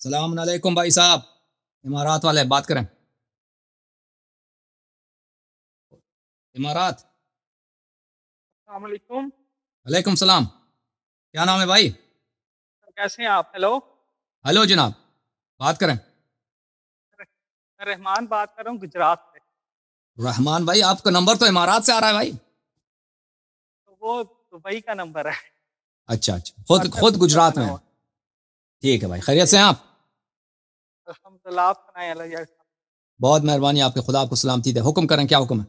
सलाम अलैकुम भाई साहब। इमारात वाले बात करें। इमारात। अस्सलामुअलैकुम। अलैकुम सलाम। क्या नाम है भाई? कैसे हैं आप? हेलो। हेलो जनाब। बात करें। मैं रहमान बात कर रहा हूँ गुजरात से। रहमान भाई, आपका नंबर तो इमारात से आ रहा है भाई। तो वो दुबई का नंबर है। अच्छा अच्छा, खुद व्हाट्सएप खुद नंबर गुजरात बना में है। हुआ ठीक है भाई, है। खैरियत जी, से हैं आप? अल्हम्दुलिल्लाह। आप सुनाएं अल्लाह यार। बहुत मेहरबानी आपके, खुदा आपको सलामती दे। हुक्म करें, क्या हुक्म है?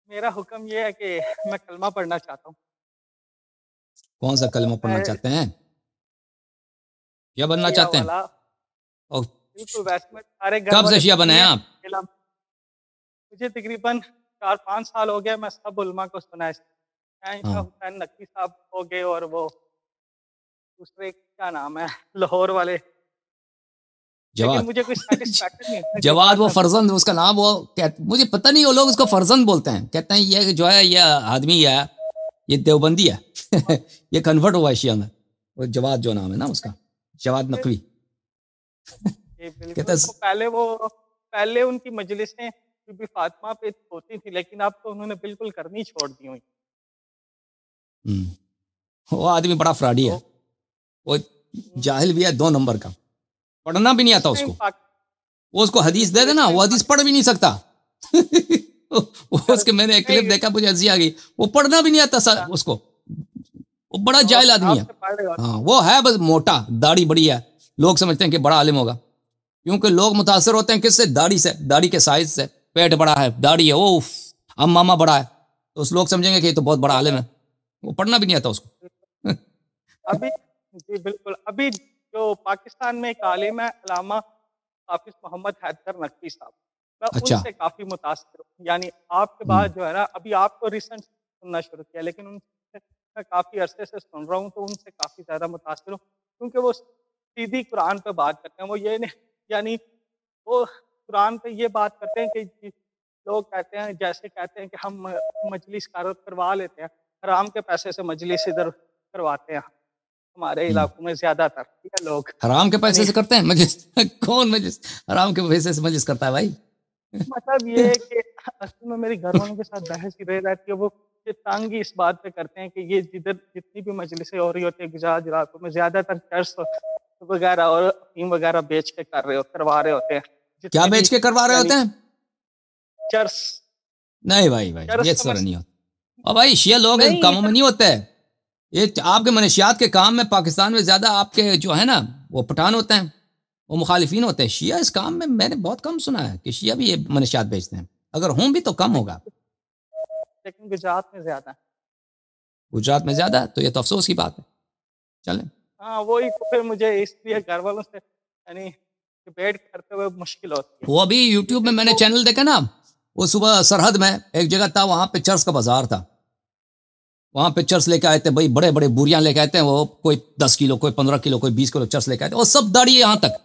मेरा हुक्म ये है कि मैं कलमा पढ़ना चाहता हूँ। कौन सा कलमा पढ़ना मैं चाहते हैं? क्या बनना शिया चाहते हैं? वाला। और बिल्कुल, वैसे में सारे घर कब से वाले शिया बने सुन्नी हैं है। आप? मुझे तकरीबन 4-5 साल हो गया। मैं सब उलमा को सुना है। हाँ। हुसैन नकवी साहब हो गए, और वो दूसरे क्या नाम है, लाहौर वाले। लेकिन जवाद। मुझे कोई सेटिस्फैक्शन नहीं होता जवाद, जवाब वो में पढ़। फर्जंद उसका नाम, वो मुझे पता नहीं, वो लोग उसको फर्जंद बोलते हैं, कहते हैं ये जो है, ये आदमी है, ये देवबंदी है। ये कन्वर्ट हुआ है शिया में। वो जवाद जो नाम है ना उसका, जवाद नकवी। जी कहते बिल्कुल। हैं। पहले उनकी मजलिसें बीबी फातिमा पे होती थी, लेकिन अब तो उन्होंने बिल्कुल करनी छोड़ दी हुई। वो आदमी बड़ा फ्रॉडी है। तो वो हम्म, जाहिल भी है, 2 नंबर का। पढ़ना भी नहीं आता उस टाइम उसको। पाक वो उसको हदीस दे बिल्कुल इस देना, टाइम वो हदीस पढ़ भी नहीं सकता। वो कर उसके, मैंने एक क्लिप नहीं देखा, मुझे हंसी आ गई। वो पढ़ना भी नहीं आता अच्छा, उसको। वो बड़ा तो जाहिल आदमी किताब है। से पढ़ रहे हो। हाँ, वो है बस मोटा, दाढ़ी बड़ी है। लोग समझते हैं कि बड़ा आलिम होगा, क्योंकि लोग मुतासर होते हैं किससे? दाढ़ी से, दाढ़ी के साइज से। पेट बड़ा है, दाढ़ी है, वो हम मामा बड़ा है, तो उस लोग समझेंगे कि ये तो बहुत बड़ा आलिम है। वो पढ़ना भी नहीं आता उसको। अभी जी बिल्कुल। अभी जो पाकिस्तान में एक आलिम है, अलामा हाफिज मोहम्मद हैदर नकवी साहब। मैं अच्छा। उनसे काफ़ी मुतासिर हूँ। यानी आपके हम्म। बाद जो है ना, अभी आपको रिसेंट सुनना शुरू किया, लेकिन उनसे मैं काफ़ी अरसे से सुन रहा हूँ, तो उनसे काफ़ी ज़्यादा मुतासिर हूँ, क्योंकि वो सीधी कुरान पे बात करते हैं। वो ये नहीं, यानी वो कुरान पे ये बात करते हैं कि लोग कहते हैं, जैसे कहते हैं कि हम मजलिस करवा लेते हैं, हराम के पैसे से मजलिस इधर करवाते हैं हमारे हम्म। इलाकों में ज़्यादातर, ठीक है लोग। हराम के पैसे यानी से करते हैं मजलिस? कौन मजलिस? हराम के पैसे से मजलिस करता है भाई? मतलब ये है कि असल में मेरी घर वालों के साथ बहस ही रह रहती है। वो ये तंग ही इस बात पे करते हैं कि ये जिधर जितनी भी मजलिसें हो रही होती है गुजरात इलाकों में, ज़्यादातर चर्च वगैरह और अफीम वगैरह बेच के करवा रहे होते हैं क्या जितने बेच भी। के करवा रहे यानी होते हैं? चर्च नहीं भाई, भाई चर्च ये समझ सर नहीं होता। और भाई शिया लोग इन नहीं कामों में इधर। नहीं होते हैं। ये आपके मनशियात के काम में पाकिस्तान में ज्यादा आपके जो है ना, वो पठान होते हैं, वो मुखालिफिन होते हैं। शिया इस काम में मैंने बहुत कम सुना है कि शिया भी ये मनशियात बेचते हैं। अगर हों भी तो कम होगा। लेकिन लेकिन गुजरात में ज़्यादा है। गुजरात में ज्यादा है, तो ये तो अफसोस की बात है। चलें। हाँ, वही तो फिर मुझे इसलिए घर वालों से यानी डिबेट करते हुए मुश्किल होती है, वो अभी यूट्यूब में क्योंकि मैंने वो चैनल देखा ना, वो सुबह सरहद में एक जगह था, वहां पे चर्च का बाजार था। वहां पे चर्च लेके आए थे भाई, बड़े बड़े बुरियां लेके आए थे। वो कोई 10 किलो, कोई 15 किलो, कोई 20 किलो चर्च लेके आए थे। और सब दाढ़ी यहाँ तक,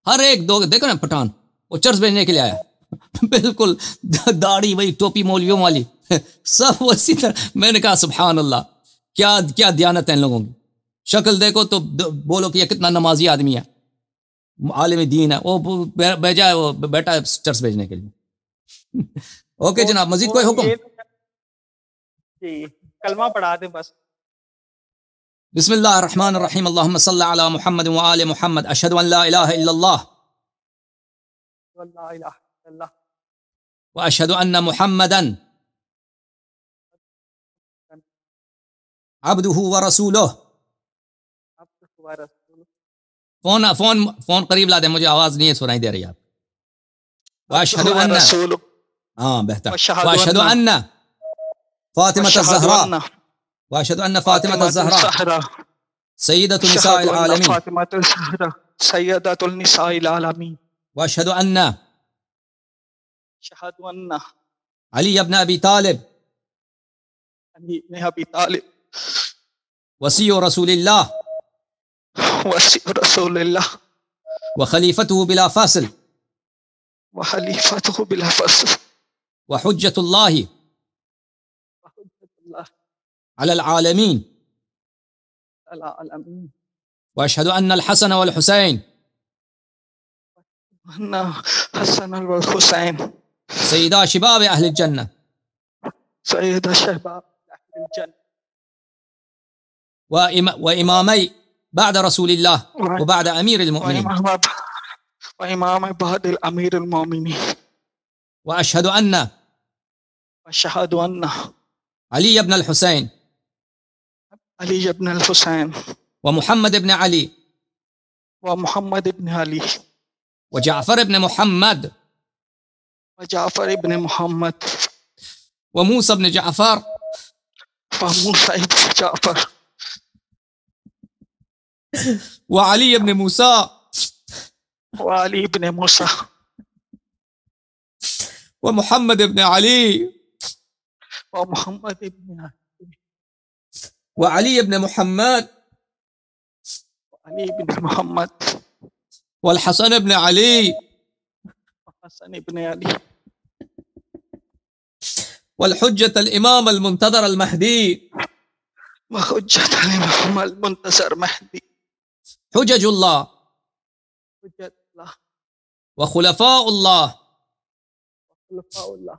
हर एक दो देखो ना पठान, वो चर्च भेजने के लिए आया। बिल्कुल दाढ़ी वही टोपी मौलवियों वाली। सब उसी तरह। मैंने कहा सुभान अल्लाह, क्या क्या दयानत है इन लोगों की। शक्ल देखो तो बोलो कि ये कितना नमाजी आदमी है, आलिम दीन है। वो भेजा है, वो बेटा है चर्च भेजने के लिए। ओके वो जनाब, मजीद कोई वो हुक्म? ये जी कलमा पढ़ा दें बस। बिस्मिल्लाहिर्रहमानिर्रहीम, अल्लाहुम्मा सल्ली अला मुहम्मद व आले मुहम्मद, अशहदु अन ला इलाहा इल्लल्लाह ला इलाहा इल्लल्लाह व अशहदु अन्न मुहम्मदन अब्दुहु व रसूलुह। अब्दुहु व रसूलुहु। फोन फोन फोन करीब ला दे, मुझे आवाज नहीं सुनाई दे रही। आप अब्दुहु वाशहदु व अन्ना, रसूलुहु। हाँ बेहतर, वशहदु वाशहदु अन्ना अन्ना फातिमा वशहदु ज़हरा, अन्ना वाशहदु अन्ना फातिमा फातिमतुल ज़हरा ज़हरा। सय्यदतु वशहदु निसाइल अन्ना आलमीन, फातिमतुल ज़हरा सय्यदतुल निसाइल आलमीन। वाशहदु अन्ना वशहदु अन्ना अली इब्न अबी तालिब अली इब्न अबी तालिब वसीय्यु रसूलिल्लाह वसी रसूलुल्लाह व खलीफतुहु बिला फस्ल व खलीफतुहु बिला फस्ल व हुज्जतुल्लाहि व हुज्जतुल्लाह अलल आलमीन। अला आलमीन। वअशहदु अन्नल हसन वल हुसैन अन्ना हसन वल हुसैन सय्यदा शिबाब अहलिल जन्नह सैयद शहबाब अहलिल जन्नह व इमामई बाद रसूलिल्लाह व बाद अमीरिल मुमिनीन व इमाम बाद अमीरुल मोमिनीन वअशहदु अन्ना वअशहदु अन्ना अली इब्न अल हुसैन अली इब्न अल हुसैन व मुहम्मद इब्न अली व मुहम्मद इब्न अली व जाफर इब्न मुहम्मद व जाफर इब्न मुहम्मद व मूसा इब्न जाफर व मूसा इब्न जाफर व अली इब्न मूसा व अली इब्न मूसा व मुहम्मद इब्न अली व मुहम्मद इब्न व अली इब्न मुहम्मद अली इब्न मुहम्मद वल हसन इब्न अली व हसन इब्न अली वल हुज्जत अल इमाम अल मुंतज़र अल महदी व हुज्जत अल इमाम अल मुंतज़र महदी हुज्जजुल्लाह हुज्जतुल्लाह व खुलफाउल्लाह खुलफाउल्लाह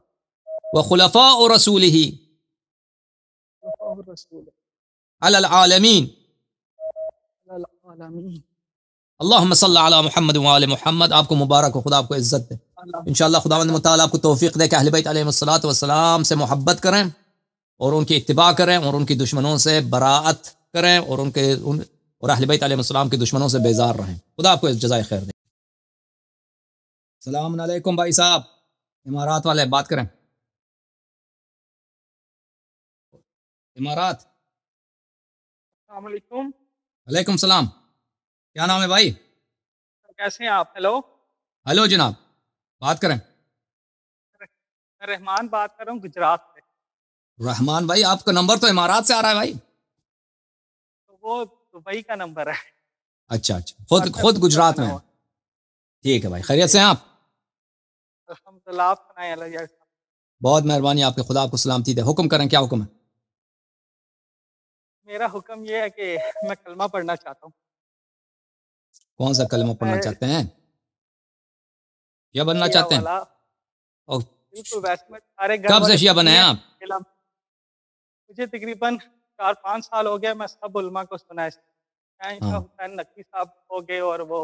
व खुलफाउ रसूलिही खुलफाउ रसूल अलल आलमीन अल आलमीन। अल्लाहुम्मा सल्ली अला मुहम्मद व आले मुहम्मद। आपको मुबारक हो, खुदा आपको इज्जत दे। इंशाअल्लाह खुदावंद मुताला आपको तौफीक दे कि अहले बैत अलैहिस्सलातु वस्सलाम से मोहब्बत करें और उनकी इत्तिबा करें और उनकी दुश्मनों से बराअत करें और और अहले बैत अलैहिस्सलाम के दुश्मनों से बेजार रहें। खुदा आपको जज़ाए खैर दे। सलाम अलैकुम भाई साहब, इमारात वाले बात करें। इमारात। अस्सलाम वालेकुम। वालेकुम सलाम। क्या नाम है भाई? कैसे हैं आप? हेलो हेलो जनाब, बात करें। मैं रहमान बात कर रहा हूँ गुजरात से। रहमान भाई, आपका नंबर तो इमारात से आ रहा है भाई। तो वो दुबई का नंबर है। अच्छा अच्छा, खुद गुजरात में है। ठीक है भाई, खैरियत से हैं आप? अल्हम्दुलिल्लाह। आप सुनाएं अल्लाह यार। बहुत मेहरबानी आपके, खुदा आपको सलामती दे। हुक्म करें, क्या हुक्म है? मेरा हुक्म ये है कि मैं कलमा पढ़ना चाहता हूँ। कौन सा कलमा पढ़ना चाहते हैं? शिया बनना चाहते हैं? और बिल्कुल, वैसे मैं सारे कब से शिया बने हैं आप? मुझे तकरीबन 4-5 साल हो गया। मैं सब उलमा को सुना है। हुसैन नकवी साहब हो गए और वो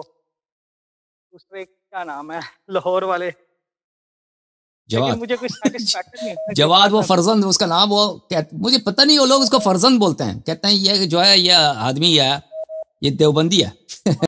दूसरे क्या नाम है लाहौर वाले, जवाद। मुझे कुछ सेटिस्फैक्शन नहीं। जवाद वो फरजंद, उसका नाम वो मुझे पता नहीं, वो लोग उसको फरजंद बोलते हैं। कहते हैं ये जो है ये आदमी है, ये देवबंदी है।